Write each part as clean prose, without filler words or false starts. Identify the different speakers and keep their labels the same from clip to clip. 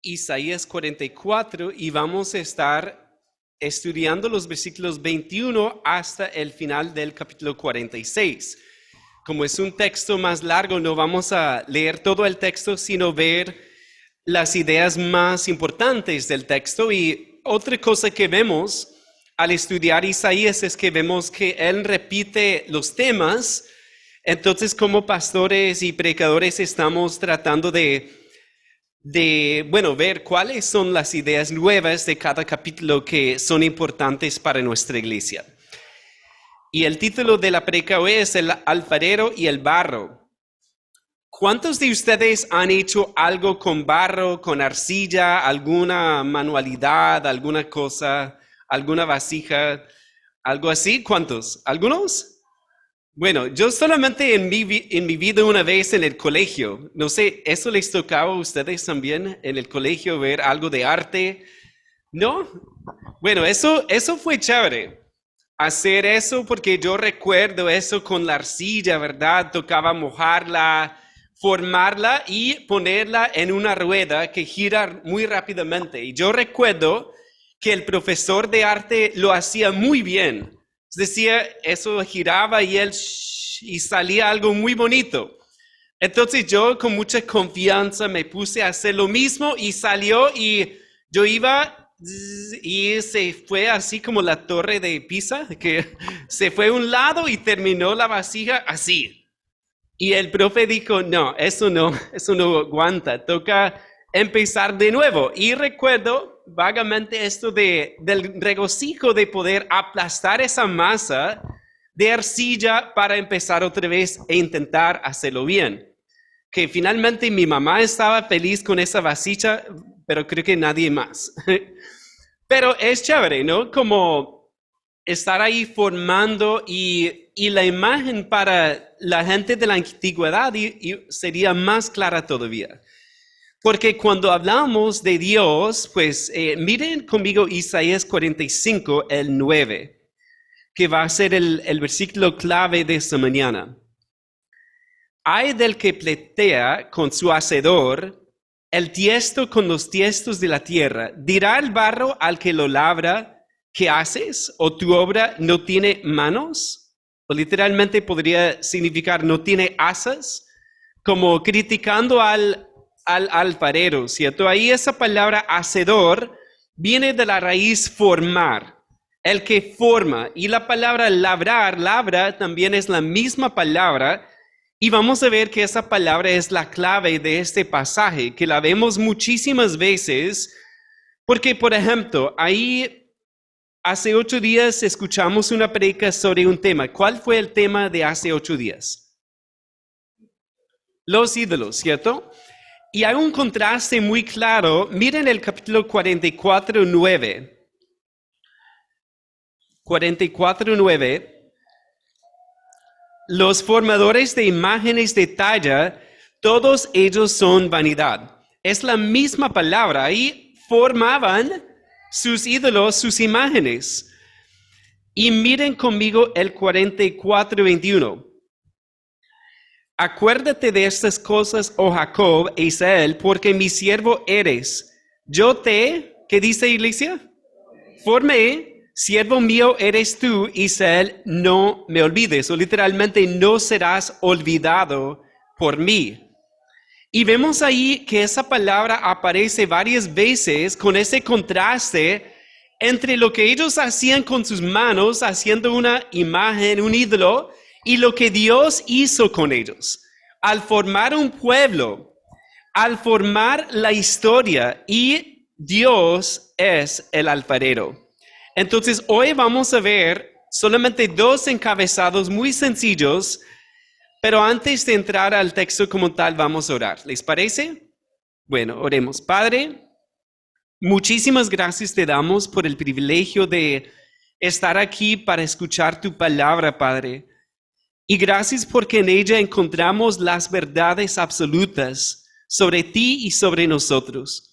Speaker 1: Isaías 44 y vamos a estar estudiando los versículos 21 hasta el final del capítulo 46. Como es un texto más largo, no vamos a leer todo el texto, sino ver las ideas más importantes del texto. Y otra cosa que vemos al estudiar Isaías es que vemos que él repite los temas. Entonces, como pastores y predicadores estamos tratando de ver cuáles son las ideas nuevas de cada capítulo que son importantes para nuestra iglesia. Y el título de la predica hoy es El alfarero y el barro. ¿Cuántos de ustedes han hecho algo con barro, con arcilla, alguna manualidad, alguna cosa, alguna vasija, algo así? ¿Cuántos? ¿Algunos? Bueno, yo solamente en mi vida una vez en el colegio, no sé, ¿eso les tocaba a ustedes también en el colegio ver algo de arte? ¿No? Bueno, eso fue chévere, hacer eso porque yo recuerdo eso con la arcilla, ¿verdad? Tocaba mojarla, formarla y ponerla en una rueda que gira muy rápidamente. Y yo recuerdo que el profesor de arte lo hacía muy bien. Decía, eso giraba y salía algo muy bonito. Entonces yo con mucha confianza me puse a hacer lo mismo y salió y yo iba y se fue así como la torre de Pisa, que se fue a un lado y terminó la vasija así. Y el profe dijo, no eso no aguanta, toca empezar de nuevo. Y recuerdo vagamente esto del regocijo de poder aplastar esa masa de arcilla para empezar otra vez e intentar hacerlo bien. Que finalmente mi mamá estaba feliz con esa vasija, pero creo que nadie más. Pero es chévere, ¿no? Como estar ahí formando y la imagen para la gente de la antigüedad y sería más clara todavía. Porque cuando hablamos de Dios, pues miren conmigo Isaías 45, el 9, que va a ser el versículo clave de esta mañana. Ay del que pletea con su hacedor, el tiesto con los tiestos de la tierra. Dirá el barro al que lo labra, ¿qué haces? ¿O tu obra no tiene manos? O literalmente podría significar no tiene asas, como criticando al alfarero, ¿cierto? Ahí esa palabra hacedor viene de la raíz formar, el que forma. Y la palabra labrar, labra, también es la misma palabra. Y vamos a ver que esa palabra es la clave de este pasaje, que la vemos muchísimas veces, porque, por ejemplo, ahí hace 8 días escuchamos una predica sobre un tema. ¿Cuál fue el tema de hace 8 días? Los ídolos, ¿cierto? Y hay un contraste muy claro. Miren el capítulo 44, 9. 44, 9. Los formadores de imágenes de talla, todos ellos son vanidad. Es la misma palabra. Ahí formaban sus ídolos, sus imágenes. Y miren conmigo el 44, 21. Acuérdate de estas cosas, oh Jacob e Israel, porque mi siervo eres. Yo te, ¿qué dice iglesia? Formé. Siervo mío eres tú, Israel, no me olvides, o literalmente no serás olvidado por mí. Y vemos ahí que esa palabra aparece varias veces con ese contraste entre lo que ellos hacían con sus manos, haciendo una imagen, un ídolo, y lo que Dios hizo con ellos. Al formar un pueblo, al formar la historia, y Dios es el alfarero. Entonces, hoy vamos a ver solamente 2 encabezados muy sencillos, pero antes de entrar al texto como tal, vamos a orar. ¿Les parece? Bueno, oremos. Padre, muchísimas gracias te damos por el privilegio de estar aquí para escuchar tu palabra, Padre. Y gracias porque en ella encontramos las verdades absolutas sobre ti y sobre nosotros.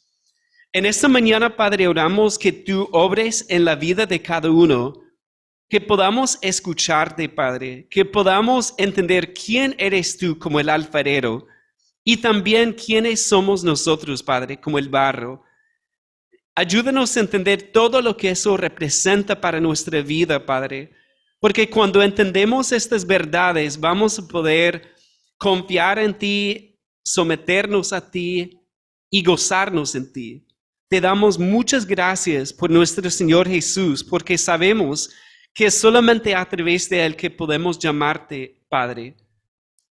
Speaker 1: En esta mañana, Padre, oramos que tú obres en la vida de cada uno, que podamos escucharte, Padre, que podamos entender quién eres tú como el alfarero y también quiénes somos nosotros, Padre, como el barro. Ayúdanos a entender todo lo que eso representa para nuestra vida, Padre, porque cuando entendemos estas verdades vamos a poder confiar en ti, someternos a ti y gozarnos en ti. Te damos muchas gracias por nuestro Señor Jesús, porque sabemos que es solamente a través de Él que podemos llamarte Padre.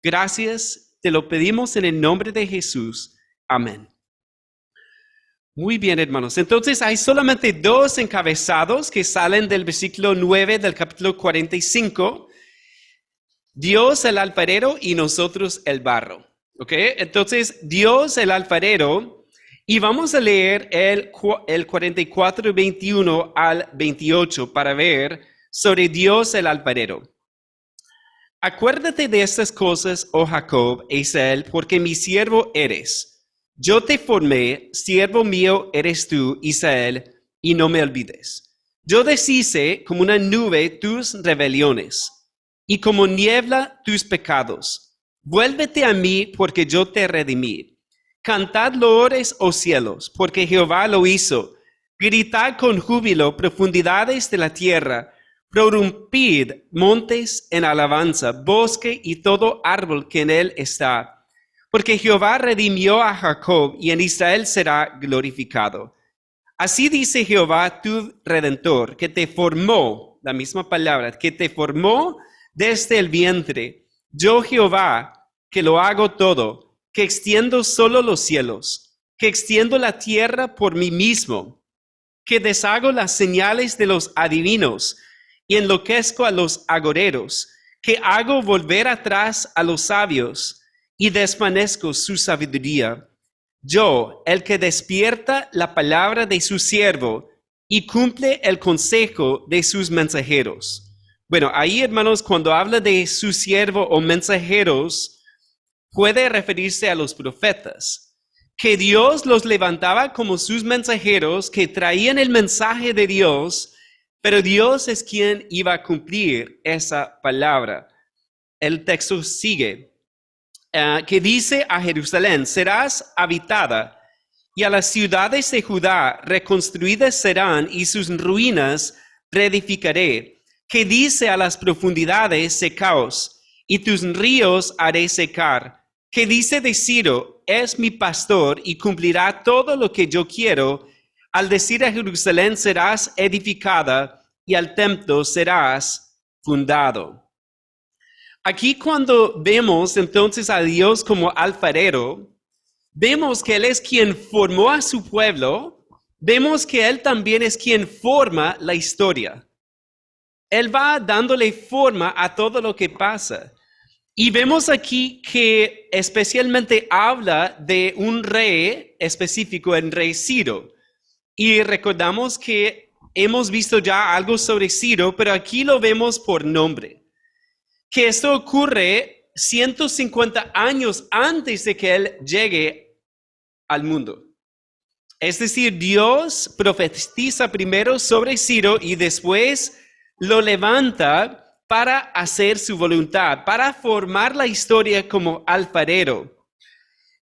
Speaker 1: Gracias, te lo pedimos en el nombre de Jesús. Amén. Muy bien, hermanos. Entonces hay solamente dos encabezados que salen del versículo 9 del capítulo 45. Dios el alfarero y nosotros el barro. ¿Ok? Entonces, Dios el alfarero, y vamos a leer el 44, 21 al 28 para ver sobre Dios el alfarero. Acuérdate de estas cosas, oh Jacob e Israel, porque mi siervo eres. Yo te formé, siervo mío eres tú, Israel, y no me olvides. Yo deshice como una nube tus rebeliones, y como niebla tus pecados. Vuélvete a mí, porque yo te redimí. Cantad loores, oh cielos, porque Jehová lo hizo. Gritad con júbilo, profundidades de la tierra. Prorrumpid montes en alabanza, bosque y todo árbol que en él está. Porque Jehová redimió a Jacob y en Israel será glorificado. Así dice Jehová tu Redentor, que te formó, la misma palabra, que te formó desde el vientre. Yo Jehová, que lo hago todo, que extiendo solo los cielos, que extiendo la tierra por mí mismo, que deshago las señales de los adivinos, y enloquezco a los agoreros, que hago volver atrás a los sabios y desvanezco su sabiduría. Yo, el que despierta la palabra de su siervo y cumple el consejo de sus mensajeros. Bueno, ahí, hermanos, cuando habla de su siervo o mensajeros, puede referirse a los profetas, que Dios los levantaba como sus mensajeros que traían el mensaje de Dios, pero Dios es quien iba a cumplir esa palabra. El texto sigue, que dice a Jerusalén, serás habitada, y a las ciudades de Judá reconstruidas serán, y sus ruinas reedificaré. Que dice a las profundidades, secaos, y tus ríos haré secar. Que dice de Ciro, es mi pastor, y cumplirá todo lo que yo quiero. Al decir a Jerusalén serás edificada y al templo serás fundado. Aquí cuando vemos entonces a Dios como alfarero, vemos que Él es quien formó a su pueblo, vemos que Él también es quien forma la historia. Él va dándole forma a todo lo que pasa. Y vemos aquí que especialmente habla de un rey específico, el rey Ciro. Y recordamos que hemos visto ya algo sobre Ciro, pero aquí lo vemos por nombre. Que esto ocurre 150 años antes de que él llegue al mundo. Es decir, Dios profetiza primero sobre Ciro y después lo levanta para hacer su voluntad, para formar la historia como alfarero.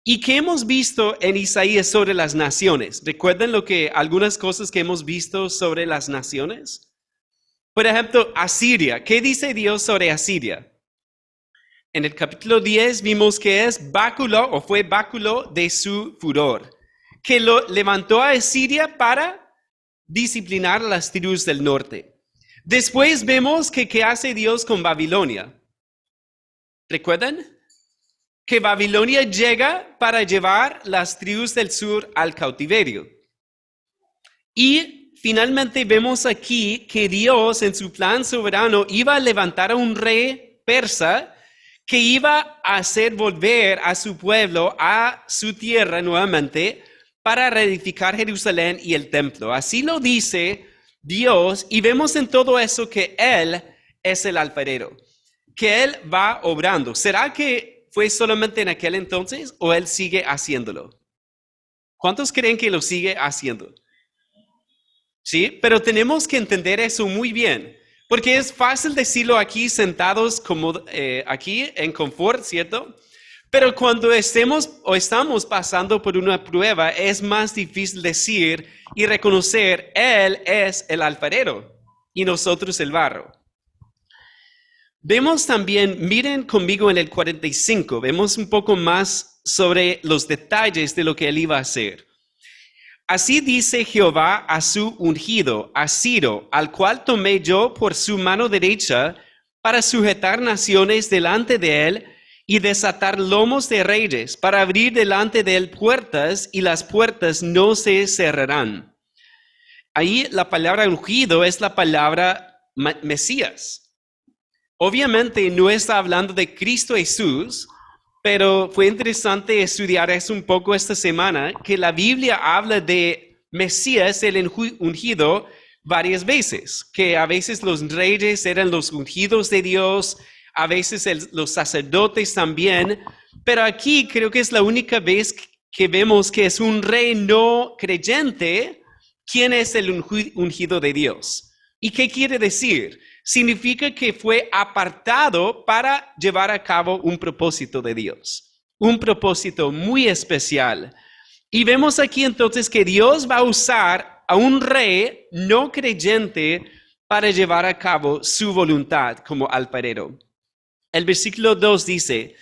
Speaker 1: ¿Y qué hemos visto en Isaías sobre las naciones? ¿Recuerdan algunas cosas que hemos visto sobre las naciones? Por ejemplo, Asiria. ¿Qué dice Dios sobre Asiria? En el capítulo 10 vimos que es báculo o fue báculo de su furor, que lo levantó a Asiria para disciplinar a las tribus del norte. Después vemos que ¿qué hace Dios con Babilonia? ¿Recuerdan? Que Babilonia llega para llevar las tribus del sur al cautiverio. Y finalmente vemos aquí que Dios en su plan soberano iba a levantar a un rey persa que iba a hacer volver a su pueblo, a su tierra nuevamente, para reedificar Jerusalén y el templo. Así lo dice Dios, y vemos en todo eso que Él es el alfarero, que Él va obrando. ¿Será que fue solamente en aquel entonces o Él sigue haciéndolo? ¿Cuántos creen que lo sigue haciendo? Sí, pero tenemos que entender eso muy bien, porque es fácil decirlo aquí sentados como aquí en confort, ¿cierto? Pero cuando estamos pasando por una prueba, es más difícil decir y reconocer, Él es el alfarero y nosotros el barro. Vemos también, miren conmigo en el 45, vemos un poco más sobre los detalles de lo que Él iba a hacer. Así dice Jehová a su ungido, a Ciro, al cual tomé yo por su mano derecha para sujetar naciones delante de él y desatar lomos de reyes, para abrir delante de él puertas y las puertas no se cerrarán. Ahí la palabra ungido es la palabra Mesías. Obviamente no está hablando de Cristo Jesús, pero fue interesante estudiar eso un poco esta semana, que la Biblia habla de Mesías, el ungido, varias veces, que a veces los reyes eran los ungidos de Dios, a veces los sacerdotes también, pero aquí creo que es la única vez que vemos que es un rey no creyente quien es el ungido de Dios. ¿Y qué quiere decir? Significa que fue apartado para llevar a cabo un propósito de Dios, un propósito muy especial. Y vemos aquí entonces que Dios va a usar a un rey no creyente para llevar a cabo su voluntad como alfarero. El versículo 2 dice,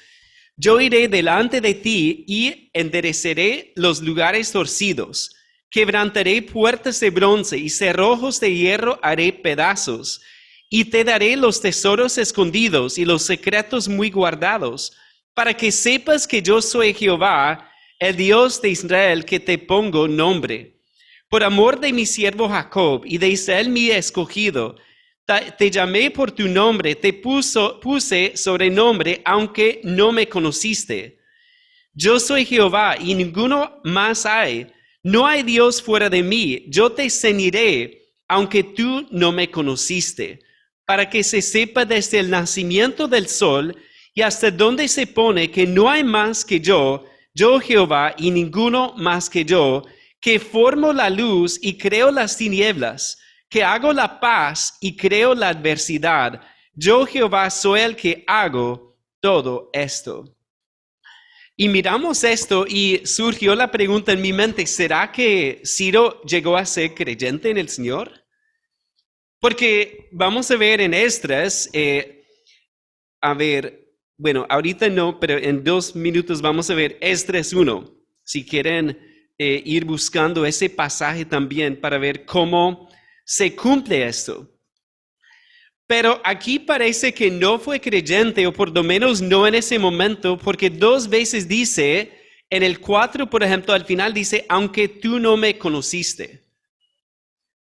Speaker 1: yo iré delante de ti y endereceré los lugares torcidos, quebrantaré puertas de bronce y cerrojos de hierro haré pedazos. Y te daré los tesoros escondidos y los secretos muy guardados, para que sepas que yo soy Jehová, el Dios de Israel, que te pongo nombre. Por amor de mi siervo Jacob y de Israel mi escogido, te llamé por tu nombre, te puse sobrenombre, aunque no me conociste. Yo soy Jehová y ninguno más hay. No hay Dios fuera de mí. Yo te ceñiré, aunque tú no me conociste, para que se sepa desde el nacimiento del sol y hasta donde se pone que no hay más que yo Jehová y ninguno más que yo, que formo la luz y creo las tinieblas, que hago la paz y creo la adversidad. Yo Jehová soy el que hago todo esto. Y miramos esto y surgió la pregunta en mi mente, ¿será que Ciro llegó a ser creyente en el Señor? Porque vamos a ver en Esdras, ahorita no, pero en 2 minutos vamos a ver Esdras 1. Si quieren ir buscando ese pasaje también para ver cómo se cumple esto. Pero aquí parece que no fue creyente, o por lo menos no en ese momento, porque 2 veces dice, en el 4, por ejemplo, al final dice, aunque tú no me conociste.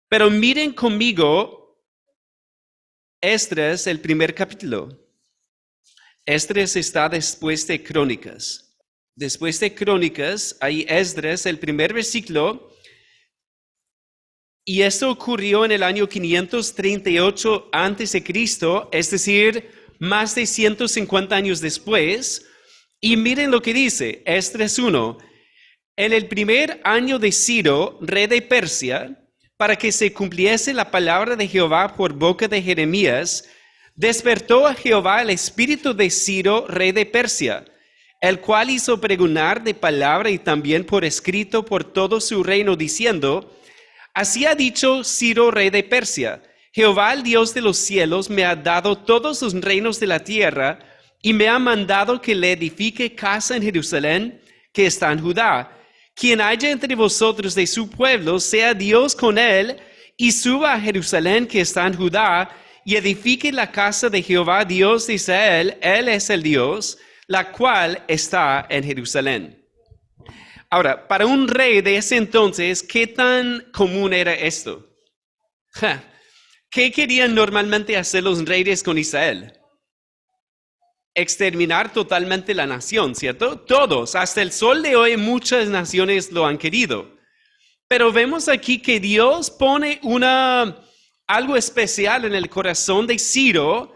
Speaker 1: Pero miren conmigo Esdras, el primer capítulo. Esdras está después de Crónicas. Después de Crónicas, hay Esdras, el primer versículo. Y esto ocurrió en el año 538 a.C., es decir, más de 150 años después. Y miren lo que dice, Esdras 1. En el primer año de Ciro, rey de Persia, para que se cumpliese la palabra de Jehová por boca de Jeremías, despertó a Jehová el espíritu de Ciro, rey de Persia, el cual hizo pregonar de palabra y también por escrito por todo su reino, diciendo, así ha dicho Ciro, rey de Persia, Jehová, el Dios de los cielos, me ha dado todos los reinos de la tierra y me ha mandado que le edifique casa en Jerusalén, que está en Judá. Quien haya entre vosotros de su pueblo, sea Dios con él, y suba a Jerusalén que está en Judá, y edifique la casa de Jehová, Dios de Israel, él es el Dios, la cual está en Jerusalén. Ahora, para un rey de ese entonces, ¿qué tan común era esto? ¿Qué querían normalmente hacer los reyes con Israel? Exterminar totalmente la nación, ¿cierto? Todos, hasta el sol de hoy, muchas naciones lo han querido. Pero vemos aquí que Dios pone algo especial en el corazón de Ciro,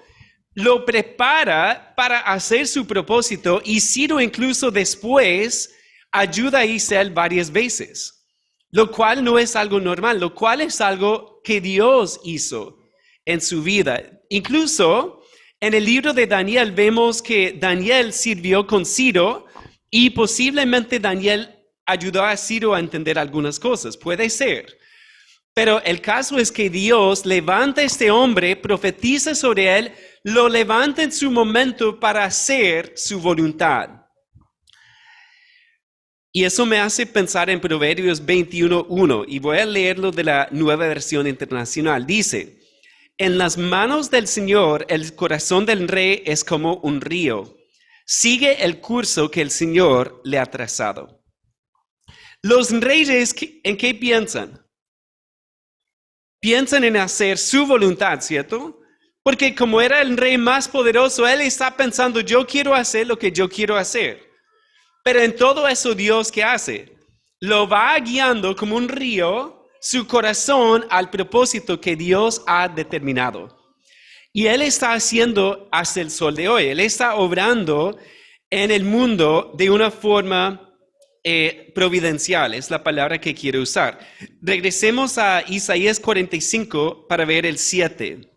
Speaker 1: lo prepara para hacer su propósito y Ciro incluso después ayuda a Israel varias veces, lo cual no es algo normal, lo cual es algo que Dios hizo en su vida. Incluso En el libro de Daniel vemos que Daniel sirvió con Ciro y posiblemente Daniel ayudó a Ciro a entender algunas cosas. Puede ser. Pero el caso es que Dios levanta a este hombre, profetiza sobre él, lo levanta en su momento para hacer su voluntad. Y eso me hace pensar en Proverbios 21:1, y voy a leerlo de la Nueva Versión Internacional. Dice, en las manos del Señor el corazón del rey es como un río. Sigue el curso que el Señor le ha trazado. Los reyes, ¿en qué piensan? Piensan en hacer su voluntad, ¿cierto? Porque como era el rey más poderoso, él está pensando, yo quiero hacer lo que yo quiero hacer. Pero en todo eso, Dios, ¿qué hace? Lo va guiando como un río, su corazón al propósito que Dios ha determinado. Y Él está haciendo hasta el sol de hoy. Él está obrando en el mundo de una forma providencial, es la palabra que quiero usar. Regresemos a Isaías 45 para ver el 7.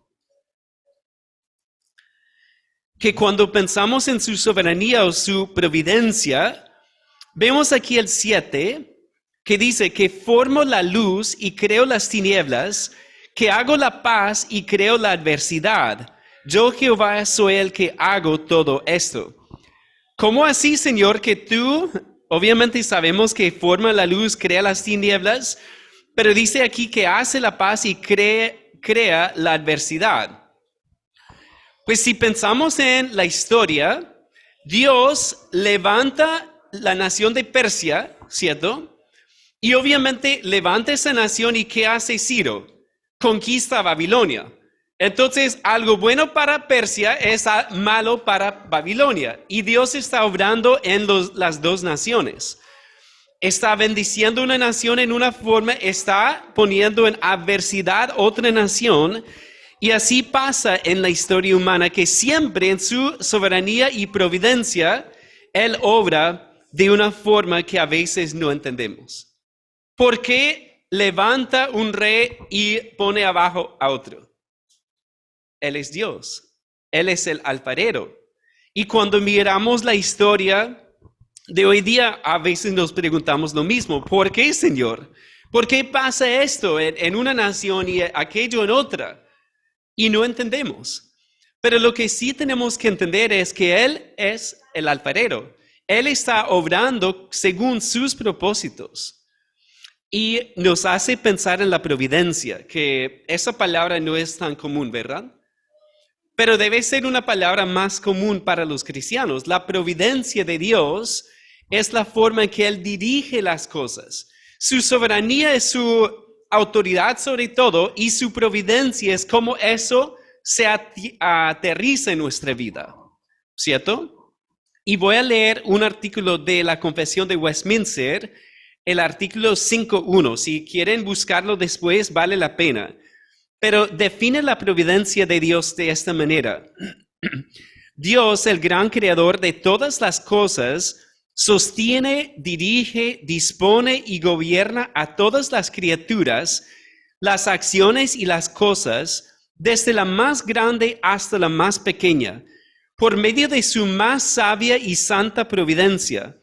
Speaker 1: Que cuando pensamos en su soberanía o su providencia, vemos aquí el 7, que dice que formo la luz y creo las tinieblas, que hago la paz y creo la adversidad. Yo, Jehová, soy el que hago todo esto. ¿Cómo así, Señor, que tú, obviamente sabemos que forma la luz, crea las tinieblas, pero dice aquí que hace la paz y crea la adversidad? Pues si pensamos en la historia, Dios levanta la nación de Persia, ¿cierto? Y obviamente levanta esa nación y ¿qué hace Ciro? Conquista Babilonia. Entonces, algo bueno para Persia es malo para Babilonia. Y Dios está obrando en las dos naciones. Está bendiciendo una nación en una forma, está poniendo en adversidad otra nación. Y así pasa en la historia humana, que siempre en su soberanía y providencia, Él obra de una forma que a veces no entendemos. ¿Por qué levanta un rey y pone abajo a otro? Él es Dios. Él es el alfarero. Y cuando miramos la historia de hoy día, a veces nos preguntamos lo mismo. ¿Por qué, Señor? ¿Por qué pasa esto en una nación y aquello en otra? Y no entendemos. Pero lo que sí tenemos que entender es que Él es el alfarero. Él está obrando según sus propósitos. Y nos hace pensar en la providencia, que esa palabra no es tan común, ¿verdad? Pero debe ser una palabra más común para los cristianos. La providencia de Dios es la forma en que Él dirige las cosas. Su soberanía es su autoridad sobre todo, y su providencia es como eso se aterriza en nuestra vida, ¿cierto? Y voy a leer un artículo de la Confesión de Westminster, el artículo 5.1. Si quieren buscarlo después, vale la pena. Pero define la providencia de Dios de esta manera. Dios, el gran creador de todas las cosas, sostiene, dirige, dispone y gobierna a todas las criaturas, las acciones y las cosas, desde la más grande hasta la más pequeña, por medio de su más sabia y santa providencia,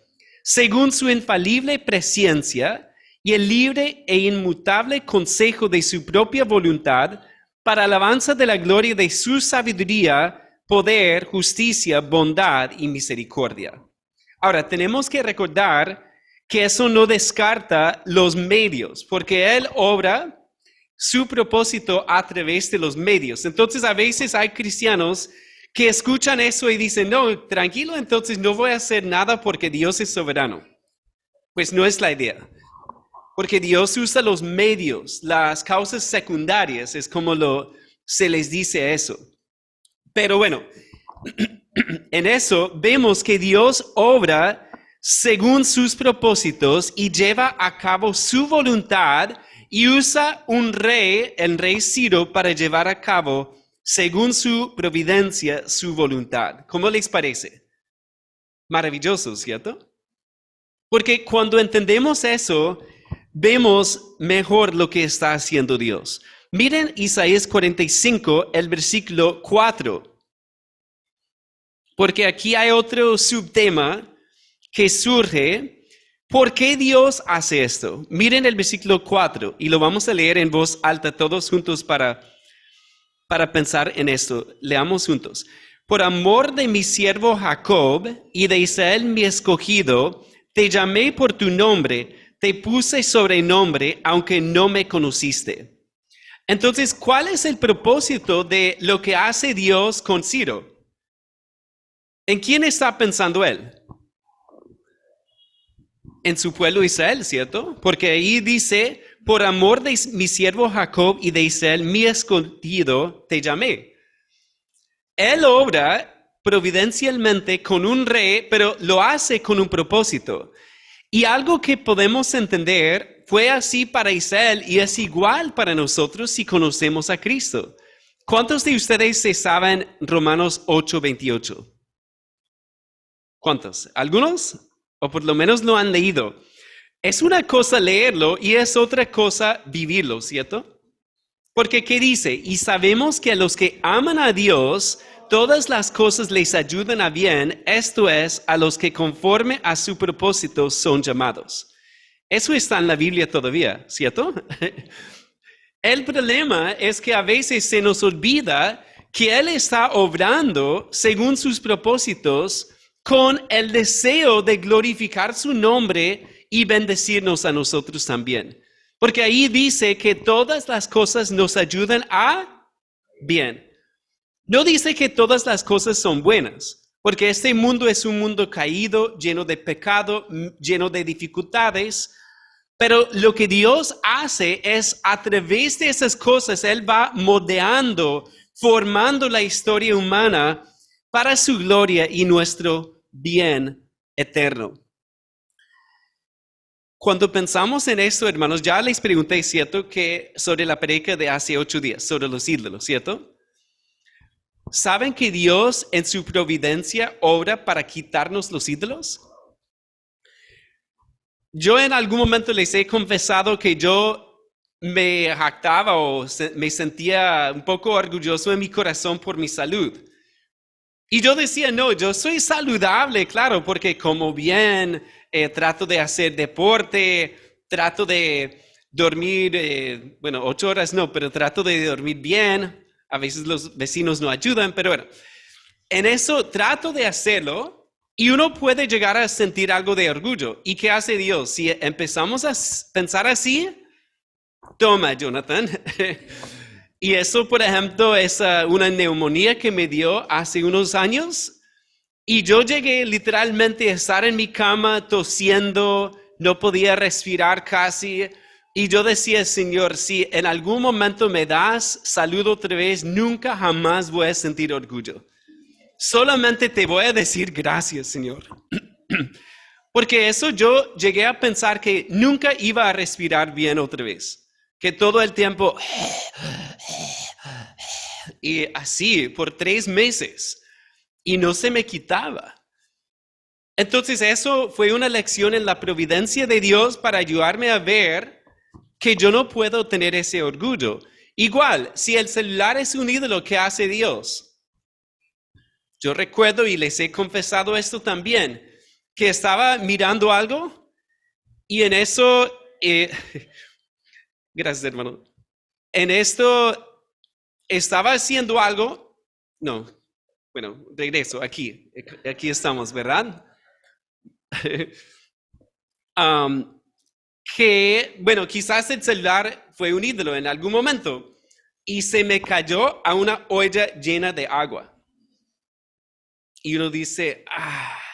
Speaker 1: según su infalible presciencia y el libre e inmutable consejo de su propia voluntad, para alabanza de la gloria de su sabiduría, poder, justicia, bondad y misericordia. Ahora, tenemos que recordar que eso no descarta los medios, porque Él obra su propósito a través de los medios. Entonces, a veces hay cristianos que escuchan eso y dicen, no, tranquilo, entonces no voy a hacer nada porque Dios es soberano. Pues no es la idea. Porque Dios usa los medios, las causas secundarias, es como se les dice eso. Pero bueno, en eso vemos que Dios obra según sus propósitos y lleva a cabo su voluntad y usa un rey, el rey Ciro, para llevar a cabo según su providencia, su voluntad. ¿Cómo les parece? Maravilloso, ¿cierto? Porque cuando entendemos eso, vemos mejor lo que está haciendo Dios. Miren Isaías 45, el versículo 4. porque aquí hay otro subtema que surge. ¿Por qué Dios hace esto? Miren el versículo 4 y lo vamos a leer en voz alta todos juntos para pensar en esto. Leamos juntos. Por amor de mi siervo Jacob y de Israel mi escogido, te llamé por tu nombre, te puse sobrenombre, aunque no me conociste. Entonces, ¿cuál es el propósito de lo que hace Dios con Ciro? ¿En quién está pensando él? En su pueblo Israel, ¿cierto? Porque ahí dice, por amor de mi siervo Jacob y de Israel, mi escogido, te llamé. Él obra providencialmente con un rey, pero lo hace con un propósito. Y algo que podemos entender, fue así para Israel y es igual para nosotros si conocemos a Cristo. ¿Cuántos de ustedes se saben Romanos 8:28? ¿Cuántos? ¿Algunos? O por lo menos lo han leído. Es una cosa leerlo y es otra cosa vivirlo, ¿cierto? Porque ¿qué dice? Y sabemos que a los que aman a Dios, todas las cosas les ayudan a bien, esto es, a los que conforme a su propósito son llamados. Eso está en la Biblia todavía, ¿cierto? El problema es que a veces se nos olvida que Él está obrando según sus propósitos con el deseo de glorificar su nombre y bendecirnos a nosotros también. Porque ahí dice que todas las cosas nos ayudan a bien. No dice que todas las cosas son buenas, porque este mundo es un mundo caído, lleno de pecado, lleno de dificultades. Pero lo que Dios hace es, a través de esas cosas, Él va moldeando, formando la historia humana para su gloria y nuestro bien eterno. Cuando pensamos en esto, hermanos, ya les pregunté, ¿cierto? Que sobre la predica de hace 8 días, sobre los ídolos, ¿cierto? ¿Saben que Dios en su providencia obra para quitarnos los ídolos? Yo en algún momento les he confesado que yo me jactaba o me sentía un poco orgulloso en mi corazón por mi salud. Y yo decía, no, yo soy saludable, claro, porque como bien, trato de hacer deporte, trato de dormir, 8 horas no, pero trato de dormir bien. A veces los vecinos no ayudan, pero bueno, en eso trato de hacerlo. Y uno puede llegar a sentir algo de orgullo. ¿Y qué hace Dios? Si empezamos a pensar así, toma, Jonathan. Y eso, por ejemplo, es una neumonía que me dio hace unos años. Y yo llegué literalmente a estar en mi cama tosiendo, no podía respirar casi. Y yo decía, Señor, si en algún momento me das salud otra vez, nunca jamás voy a sentir orgullo. Solamente te voy a decir gracias, Señor. Porque eso yo llegué a pensar que nunca iba a respirar bien otra vez. Que todo el tiempo... Y así por 3 meses. Y no se me quitaba. Entonces eso fue una lección en la providencia de Dios para ayudarme a ver que yo no puedo tener ese orgullo. Igual, si el celular es un ídolo, ¿qué hace Dios? Yo recuerdo y les he confesado esto también, que estaba mirando algo y en eso, gracias hermano, en esto estaba haciendo algo, regreso aquí estamos, ¿verdad? Quizás el celular fue un ídolo en algún momento y se me cayó a una olla llena de agua. Y uno dice,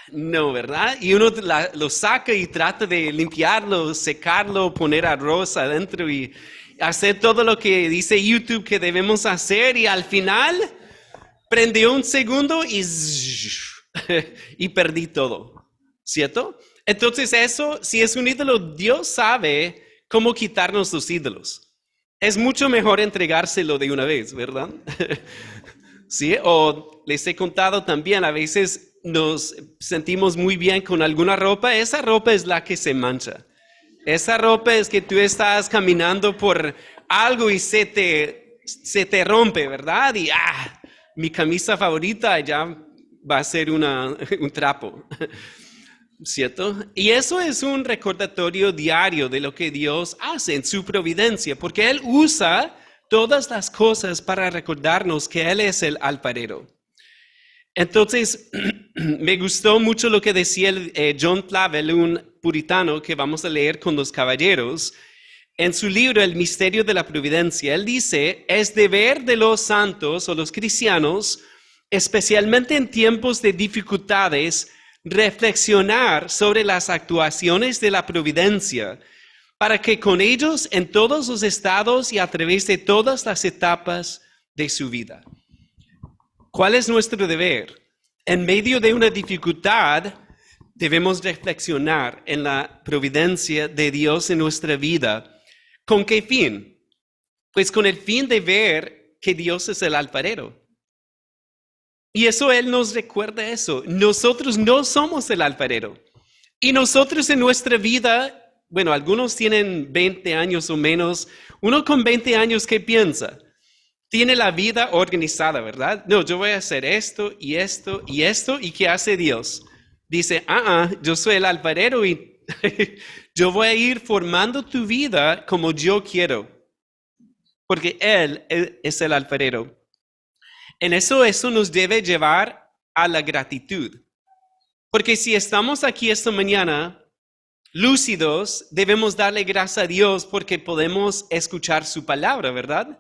Speaker 1: no, ¿verdad? Y uno lo saca y trata de limpiarlo, secarlo, poner arroz adentro y hacer todo lo que dice YouTube que debemos hacer. Y al final, prendió un segundo y perdí todo, ¿cierto? Entonces eso, si es un ídolo, Dios sabe cómo quitarnos los ídolos. Es mucho mejor entregárselo de una vez, ¿verdad? ¿Sí? O les he contado también, a veces nos sentimos muy bien con alguna ropa. Esa ropa es la que se mancha. Esa ropa es que tú estás caminando por algo y se te rompe, ¿verdad? Y mi camisa favorita ya va a ser un trapo, ¿cierto? Y eso es un recordatorio diario de lo que Dios hace en su providencia, porque Él usa todas las cosas para recordarnos que Él es el alfarero. Entonces, me gustó mucho lo que decía John Flavel, un puritano que vamos a leer con los caballeros. En su libro El misterio de la providencia, él dice, es deber de los santos o los cristianos, especialmente en tiempos de dificultades, reflexionar sobre las actuaciones de la providencia, para que con ellos en todos los estados y a través de todas las etapas de su vida. ¿Cuál es nuestro deber? En medio de una dificultad, debemos reflexionar en la providencia de Dios en nuestra vida. ¿Con qué fin? Pues con el fin de ver que Dios es el alfarero. Y eso Él nos recuerda eso. Nosotros no somos el alfarero. Y nosotros en nuestra vida, bueno, algunos tienen 20 años o menos. Uno con 20 años, ¿qué piensa? Tiene la vida organizada, ¿verdad? No, yo voy a hacer esto y esto y esto. ¿Y qué hace Dios? Dice, yo soy el alfarero y yo voy a ir formando tu vida como yo quiero. Porque Él es el alfarero. En eso nos debe llevar a la gratitud. Porque si estamos aquí esta mañana lúcidos, debemos darle gracias a Dios porque podemos escuchar su palabra, ¿verdad?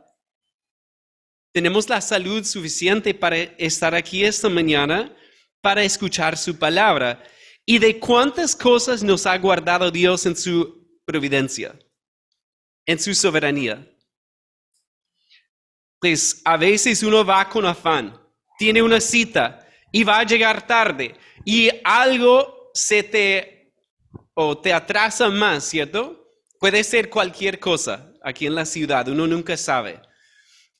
Speaker 1: Tenemos la salud suficiente para estar aquí esta mañana, para escuchar su palabra. ¿Y de cuántas cosas nos ha guardado Dios en su providencia, en su soberanía? Pues a veces uno va con afán, tiene una cita y va a llegar tarde y algo te atrasa más, ¿cierto? Puede ser cualquier cosa aquí en la ciudad, uno nunca sabe.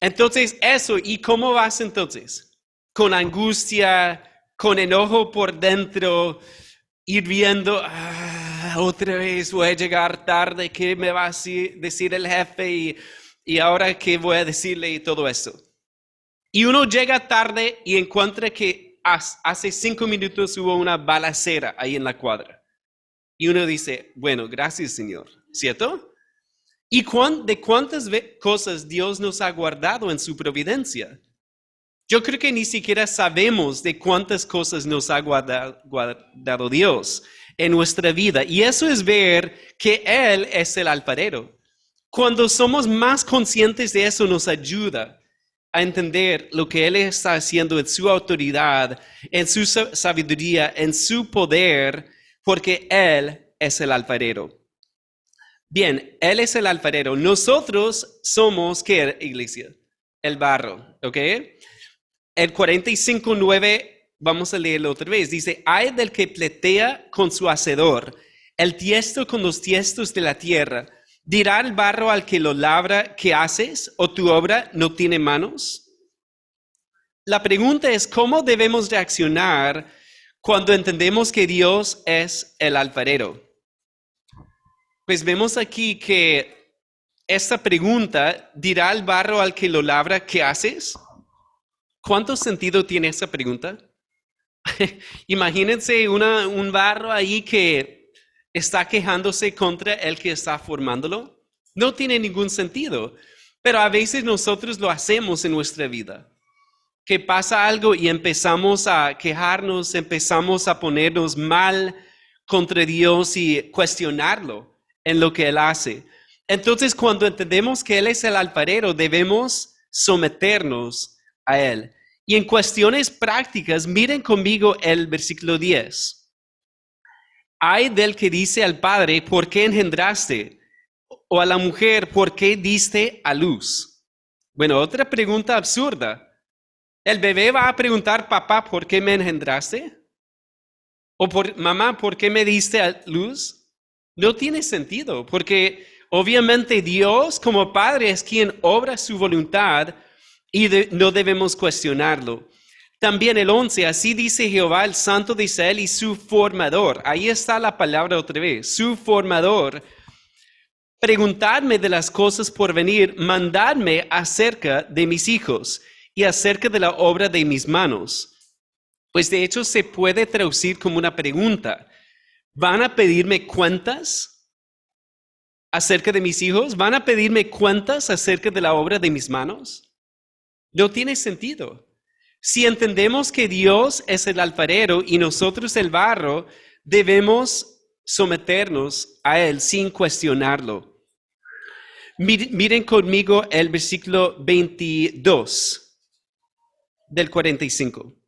Speaker 1: Entonces eso, ¿y cómo vas entonces? Con angustia, con enojo por dentro, ir viendo, otra vez voy a llegar tarde, ¿qué me va a decir el jefe? Y ahora qué voy a decirle y todo eso. Y uno llega tarde y encuentra que hace 5 minutos hubo una balacera ahí en la cuadra. Y uno dice, bueno, gracias Señor, ¿cierto? ¿Y de cuántas cosas Dios nos ha guardado en su providencia? Yo creo que ni siquiera sabemos de cuántas cosas nos ha guardado Dios en nuestra vida. Y eso es ver que Él es el alfarero. Cuando somos más conscientes de eso, nos ayuda a entender lo que Él está haciendo en su autoridad, en su sabiduría, en su poder, porque Él es el alfarero. Bien, Él es el alfarero. Nosotros somos, ¿qué iglesia? El barro, ¿ok? El 45:9, vamos a leerlo otra vez. Dice, ay del que pletea con su hacedor, el tiesto con los tiestos de la tierra. ¿Dirá el barro al que lo labra, ¿qué haces? ¿O tu obra no tiene manos? La pregunta es, ¿cómo debemos reaccionar cuando entendemos que Dios es el alfarero? Pues vemos aquí que esta pregunta, ¿dirá el barro al que lo labra, ¿qué haces? ¿Cuánto sentido tiene esa pregunta? Imagínense un barro ahí que está quejándose contra el que está formándolo. No tiene ningún sentido, pero a veces nosotros lo hacemos en nuestra vida. Que pasa algo y empezamos a quejarnos, empezamos a ponernos mal contra Dios y cuestionarlo en lo que Él hace. Entonces, cuando entendemos que Él es el alfarero, debemos someternos a Él. Y en cuestiones prácticas, miren conmigo el versículo 10. Ay del que dice al padre, ¿por qué engendraste? O a la mujer, ¿por qué diste a luz? Bueno, otra pregunta absurda. ¿El bebé va a preguntar, papá, ¿por qué me engendraste? O mamá, ¿por qué me diste a luz? No tiene sentido, porque obviamente Dios como Padre es quien obra su voluntad y no debemos cuestionarlo. También el 11, así dice Jehová, el Santo de Israel y su formador. Ahí está la palabra otra vez, su formador. Preguntadme de las cosas por venir, mandadme acerca de mis hijos y acerca de la obra de mis manos. Pues de hecho se puede traducir como una pregunta. ¿Van a pedirme cuentas acerca de mis hijos? ¿Van a pedirme cuentas acerca de la obra de mis manos? No tiene sentido. Si entendemos que Dios es el alfarero y nosotros el barro, debemos someternos a Él sin cuestionarlo. Miren conmigo el versículo 22 del 45.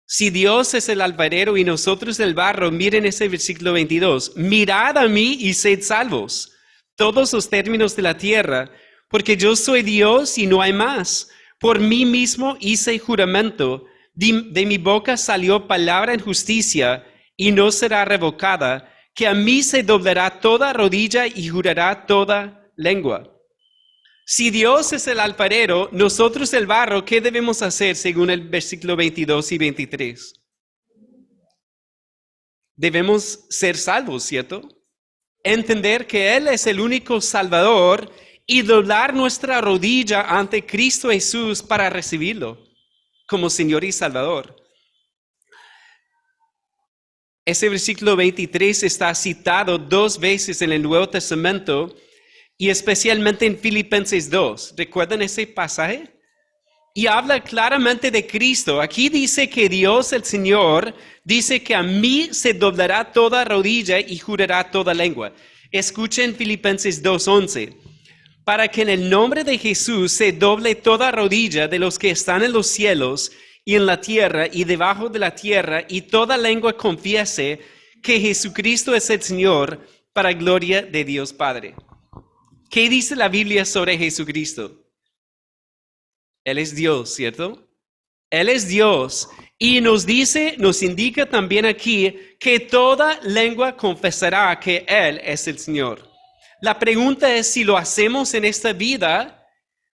Speaker 1: Si Dios es el alfarero y nosotros el barro, miren ese versículo 22. Mirad a mí y sed salvos, todos los términos de la tierra, porque yo soy Dios y no hay más. Por mí mismo hice juramento, de mi boca salió palabra en justicia y no será revocada, que a mí se doblará toda rodilla y jurará toda lengua. Si Dios es el alfarero, nosotros el barro, ¿qué debemos hacer según el versículo 22 y 23? Debemos ser salvos, ¿cierto? Entender que Él es el único Salvador y doblar nuestra rodilla ante Cristo Jesús para recibirlo como Señor y Salvador. Ese versículo 23 está citado 2 veces en el Nuevo Testamento y especialmente en Filipenses 2. ¿Recuerdan ese pasaje? Y habla claramente de Cristo. Aquí dice que Dios, el Señor, dice que a mí se doblará toda rodilla y jurará toda lengua. Escuchen Filipenses 2:11. Para que en el nombre de Jesús se doble toda rodilla de los que están en los cielos y en la tierra y debajo de la tierra, y toda lengua confiese que Jesucristo es el Señor, para gloria de Dios Padre. ¿Qué dice la Biblia sobre Jesucristo? Él es Dios, ¿cierto? Él es Dios. Y nos indica también aquí que toda lengua confesará que Él es el Señor. La pregunta es si lo hacemos en esta vida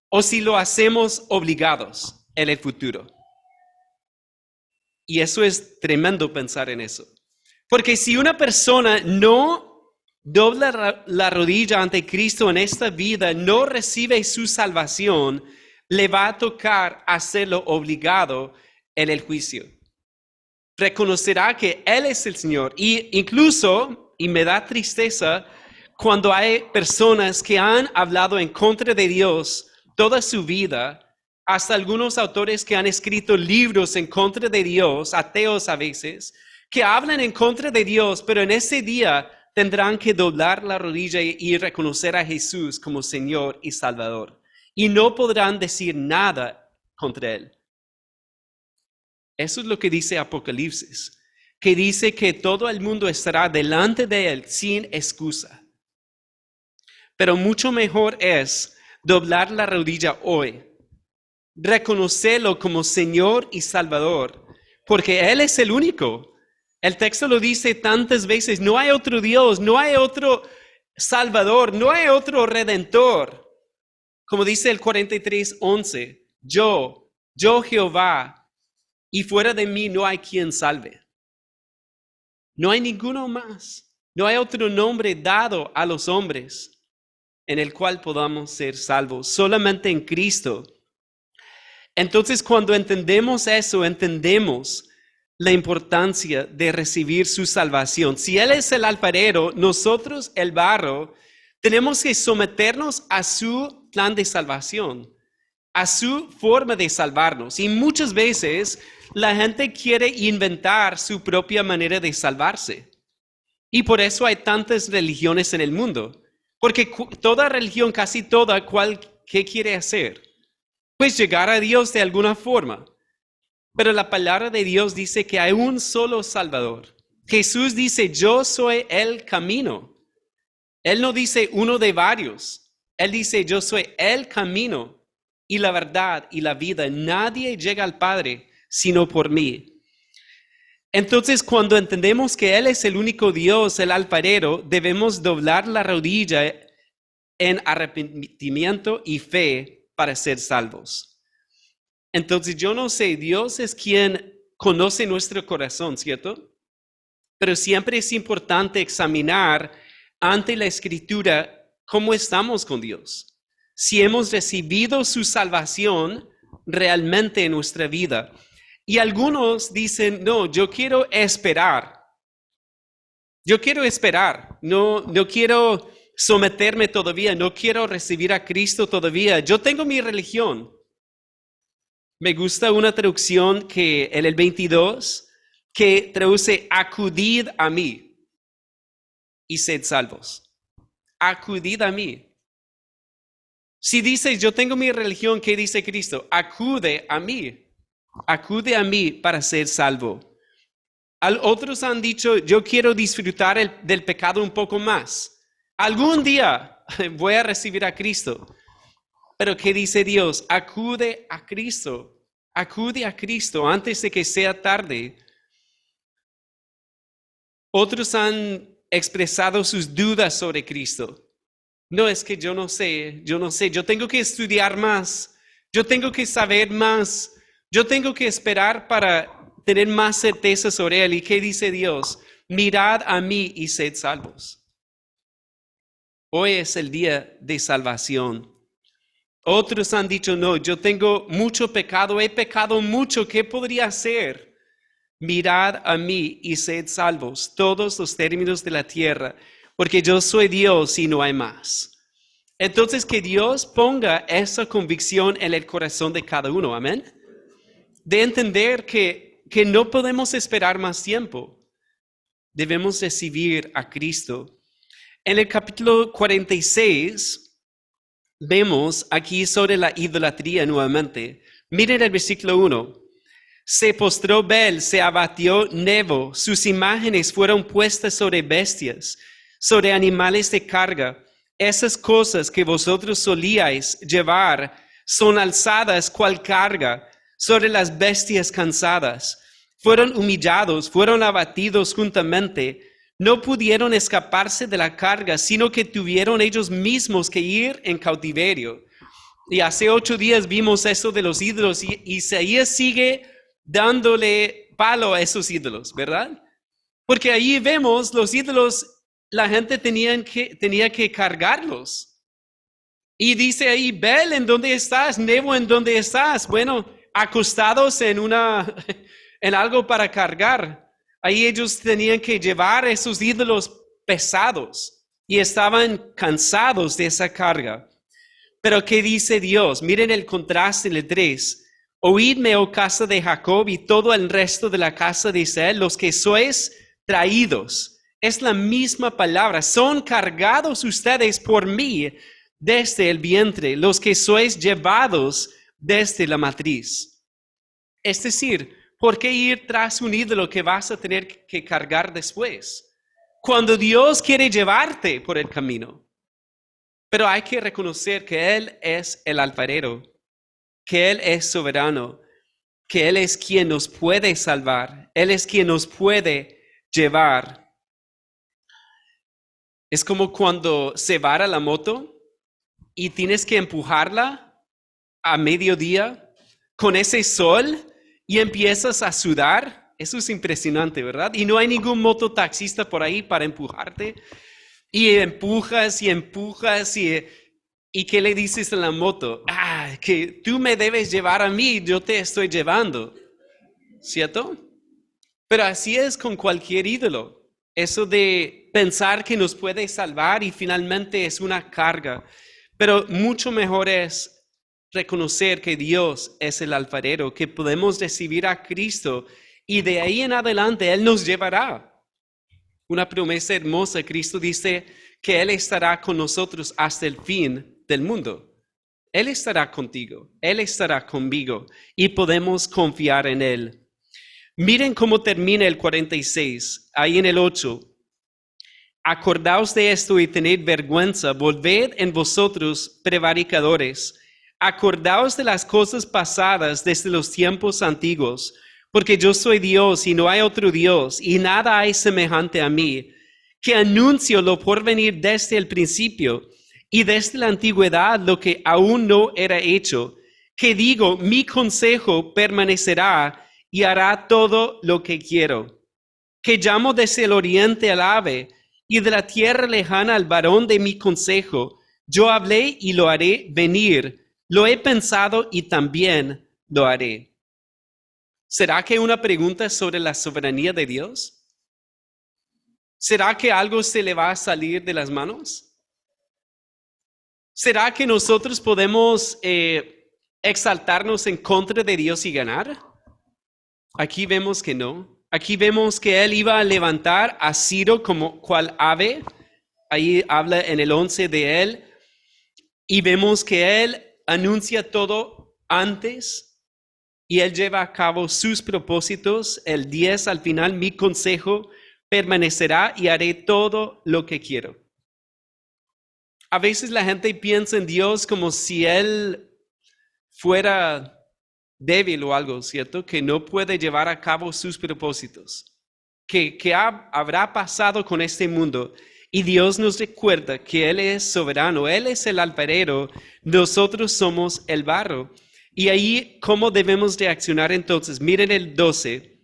Speaker 1: o si lo hacemos obligados en el futuro. Y eso es tremendo pensar en eso. Porque si una persona no dobla la rodilla ante Cristo en esta vida, no recibe su salvación, le va a tocar hacerlo obligado en el juicio. Reconocerá que Él es el Señor. Y incluso, y me da tristeza, cuando hay personas que han hablado en contra de Dios toda su vida, hasta algunos autores que han escrito libros en contra de Dios, ateos a veces, que hablan en contra de Dios, pero en ese día tendrán que doblar la rodilla y reconocer a Jesús como Señor y Salvador. Y no podrán decir nada contra Él. Eso es lo que dice Apocalipsis, que dice que todo el mundo estará delante de Él sin excusa. Pero mucho mejor es doblar la rodilla hoy, reconocerlo como Señor y Salvador, porque Él es el único. El texto lo dice tantas veces, no hay otro Dios, no hay otro Salvador, no hay otro Redentor. Como dice el 43:11, yo Jehová, y fuera de mí no hay quien salve. No hay ninguno más, no hay otro nombre dado a los hombres en el cual podamos ser salvos, solamente en Cristo. Entonces, cuando entendemos eso, entendemos la importancia de recibir su salvación. Si Él es el alfarero, nosotros el barro, tenemos que someternos a su plan de salvación, a su forma de salvarnos. Y muchas veces la gente quiere inventar su propia manera de salvarse. Y por eso hay tantas religiones en el mundo. Porque toda religión, casi toda, ¿qué quiere hacer? Pues llegar a Dios de alguna forma. Pero la palabra de Dios dice que hay un solo Salvador. Jesús dice, yo soy el camino. Él no dice uno de varios. Él dice, yo soy el camino y la verdad y la vida. Nadie llega al Padre sino por mí. Entonces, cuando entendemos que Él es el único Dios, el alfarero, debemos doblar la rodilla en arrepentimiento y fe para ser salvos. Entonces, yo no sé, Dios es quien conoce nuestro corazón, ¿cierto? Pero siempre es importante examinar ante la Escritura cómo estamos con Dios. Si hemos recibido su salvación realmente en nuestra vida. Y algunos dicen, no, yo quiero esperar. Yo quiero esperar. No quiero someterme todavía. No quiero recibir a Cristo todavía. Yo tengo mi religión. Me gusta una traducción que en el 22 que traduce acudid a mí y sed salvos. Acudid a mí. Si dices yo tengo mi religión, ¿qué dice Cristo? Acude a mí. Acude a mí para ser salvo. Otros han dicho yo quiero disfrutar del pecado un poco más. Algún día voy a recibir a Cristo. Pero ¿qué dice Dios? Acude a Cristo. Acude a Cristo antes de que sea tarde. Otros han expresado sus dudas sobre Cristo. No, es que yo no sé, yo tengo que estudiar más, yo tengo que saber más, yo tengo que esperar para tener más certeza sobre Él. ¿Y qué dice Dios? Mirad a mí y sed salvos. Hoy es el día de salvación. Otros han dicho, no, yo tengo mucho pecado, he pecado mucho, ¿qué podría hacer? Mirad a mí y sed salvos, todos los términos de la tierra, porque yo soy Dios y no hay más. Entonces, que Dios ponga esa convicción en el corazón de cada uno, amén. De entender que no podemos esperar más tiempo. Debemos recibir a Cristo. En el capítulo 46, vemos aquí sobre la idolatría nuevamente. Miren el versículo 1. Se postró Bel, se abatió Nebo, sus imágenes fueron puestas sobre bestias, sobre animales de carga. Esas cosas que vosotros solíais llevar son alzadas cual carga sobre las bestias cansadas. Fueron humillados, fueron abatidos juntamente. No pudieron escaparse de la carga, sino que tuvieron ellos mismos que ir en cautiverio. Y hace 8 días vimos eso de los ídolos y Isaías sigue dándole palo a esos ídolos, ¿verdad? Porque ahí vemos los ídolos, la gente tenía que cargarlos. Y dice ahí, Bel, ¿en dónde estás? Nebo, ¿en dónde estás? Bueno, acostados en algo para cargar. Ahí ellos tenían que llevar esos ídolos pesados y estaban cansados de esa carga. Pero ¿qué dice Dios? Miren el contraste en el 3. Oídme, oh casa de Jacob, y todo el resto de la casa de Israel, los que sois traídos. Es la misma palabra. Son cargados ustedes por mí desde el vientre, los que sois llevados desde la matriz. Es decir, ¿por qué ir tras un ídolo que vas a tener que cargar después? Cuando Dios quiere llevarte por el camino. Pero hay que reconocer que Él es el alfarero, que Él es soberano, que Él es quien nos puede salvar, Él es quien nos puede llevar. Es como cuando se vara la moto y tienes que empujarla a mediodía con ese sol y empiezas a sudar. Eso es impresionante, ¿verdad? Y no hay ningún mototaxista por ahí para empujarte. Y empujas y empujas y ¿qué le dices a la moto? Que tú me debes llevar a mí, yo te estoy llevando. ¿Cierto? Pero así es con cualquier ídolo. Eso de pensar que nos puede salvar y finalmente es una carga. Pero mucho mejor es reconocer que Dios es el alfarero, que podemos recibir a Cristo y de ahí en adelante Él nos llevará. Una promesa hermosa. Cristo dice que Él estará con nosotros hasta el fin del mundo. Él estará contigo, Él estará conmigo y podemos confiar en Él. Miren cómo termina el 46, ahí en el 8. Acordaos de esto y tened vergüenza, volved en vosotros prevaricadores. Acordaos de las cosas pasadas desde los tiempos antiguos, porque yo soy Dios y no hay otro Dios, y nada hay semejante a mí, que anuncio lo por venir desde el principio, y desde la antigüedad lo que aún no era hecho, que digo, mi consejo permanecerá, y hará todo lo que quiero. Que llamo desde el oriente al ave, y de la tierra lejana al varón de mi consejo. Yo hablé y lo haré venir, lo he pensado y también lo haré. ¿Será que una pregunta sobre la soberanía de Dios? ¿Será que algo se le va a salir de las manos? ¿Será que nosotros podemos exaltarnos en contra de Dios y ganar? Aquí vemos que no. Aquí vemos que él iba a levantar a Ciro como cual ave. Ahí habla en el 11 de él. Y vemos que él anuncia todo antes. Y él lleva a cabo sus propósitos. El 10 al final, mi consejo permanecerá y haré todo lo que quiero. A veces la gente piensa en Dios como si él fuera débil o algo, ¿cierto? Que no puede llevar a cabo sus propósitos. Que habrá pasado con este mundo. Y Dios nos recuerda que Él es soberano, Él es el alfarero, nosotros somos el barro. Y ahí, ¿cómo debemos reaccionar entonces? Miren el 12.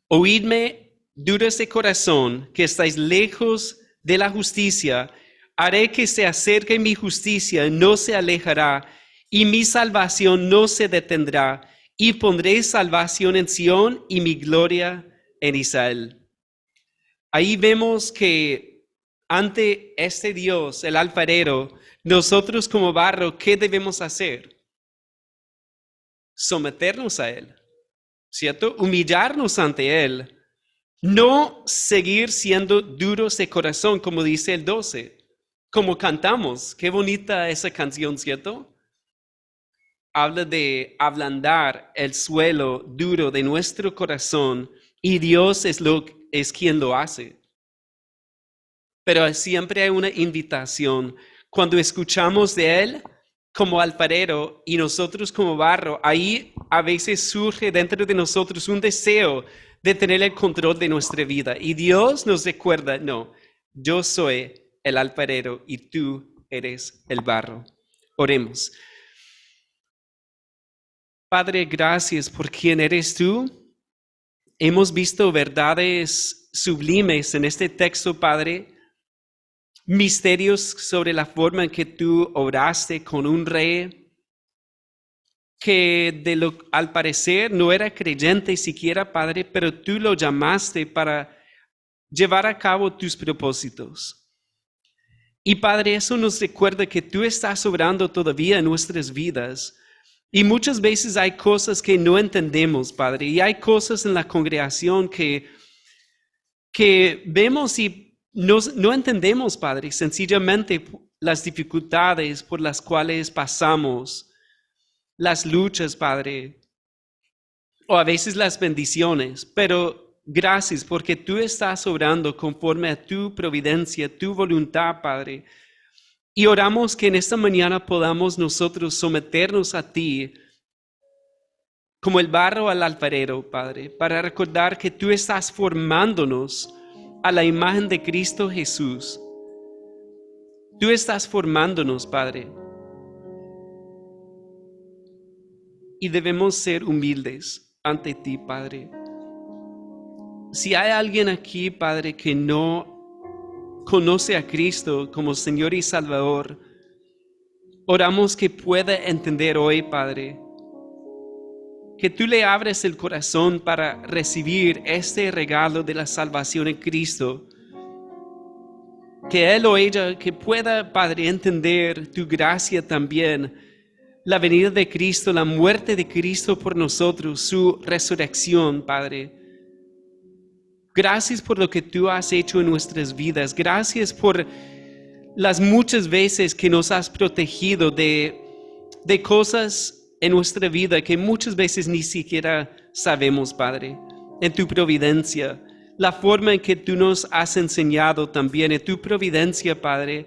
Speaker 1: Oídme, duros de corazón, que estáis lejos de la justicia. Haré que se acerque mi justicia, no se alejará, y mi salvación no se detendrá. Y pondré salvación en Sión y mi gloria en Israel. Ahí vemos que ante este Dios, el alfarero, nosotros como barro, ¿qué debemos hacer? Someternos a Él, ¿cierto? Humillarnos ante Él. No seguir siendo duros de corazón, como dice el 12, como cantamos. Qué bonita esa canción, ¿cierto? Habla de ablandar el suelo duro de nuestro corazón y Dios es quien lo hace. Pero siempre hay una invitación. Cuando escuchamos de Él como alfarero y nosotros como barro, ahí a veces surge dentro de nosotros un deseo de tener el control de nuestra vida. Y Dios nos recuerda, no, yo soy el alfarero y tú eres el barro. Oremos. Padre, gracias por quien eres tú. Hemos visto verdades sublimes en este texto, Padre. Misterios sobre la forma en que tú oraste con un rey que al parecer no era creyente siquiera, Padre, pero tú lo llamaste para llevar a cabo tus propósitos. Y Padre, eso nos recuerda que tú estás obrando todavía en nuestras vidas. Y muchas veces hay cosas que no entendemos, Padre, y hay cosas en la congregación que vemos y no entendemos, Padre, sencillamente las dificultades por las cuales pasamos, las luchas, Padre, o a veces las bendiciones, pero gracias porque tú estás obrando conforme a tu providencia, tu voluntad, Padre. Y oramos que en esta mañana podamos nosotros someternos a ti como el barro al alfarero, Padre, para recordar que tú estás formándonos a la imagen de Cristo Jesús. Tú estás formándonos, Padre. Y debemos ser humildes ante ti, Padre. Si hay alguien aquí, Padre, que no conoce a Cristo como Señor y Salvador, oramos que pueda entender hoy, Padre, que tú le abres el corazón para recibir este regalo de la salvación en Cristo. Que él o ella, que pueda, Padre, entender tu gracia también, la venida de Cristo, la muerte de Cristo por nosotros, su resurrección, Padre. Gracias por lo que tú has hecho en nuestras vidas. Gracias por las muchas veces que nos has protegido de cosas en nuestra vida que muchas veces ni siquiera sabemos, Padre, en tu providencia, la forma en que tú nos has enseñado también en tu providencia, Padre,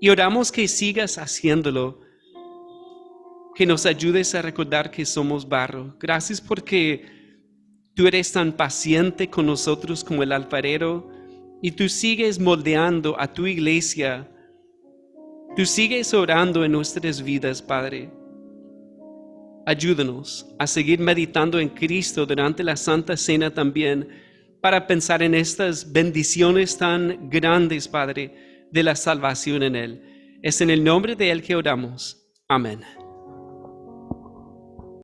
Speaker 1: y oramos que sigas haciéndolo, que nos ayudes a recordar que somos barro. Gracias porque tú eres tan paciente con nosotros como el alfarero y tú sigues moldeando a tu iglesia, tú sigues orando en nuestras vidas, Padre. Ayúdanos a seguir meditando en Cristo durante la Santa Cena también para pensar en estas bendiciones tan grandes, Padre, de la salvación en Él. Es en el nombre de Él que oramos. Amén.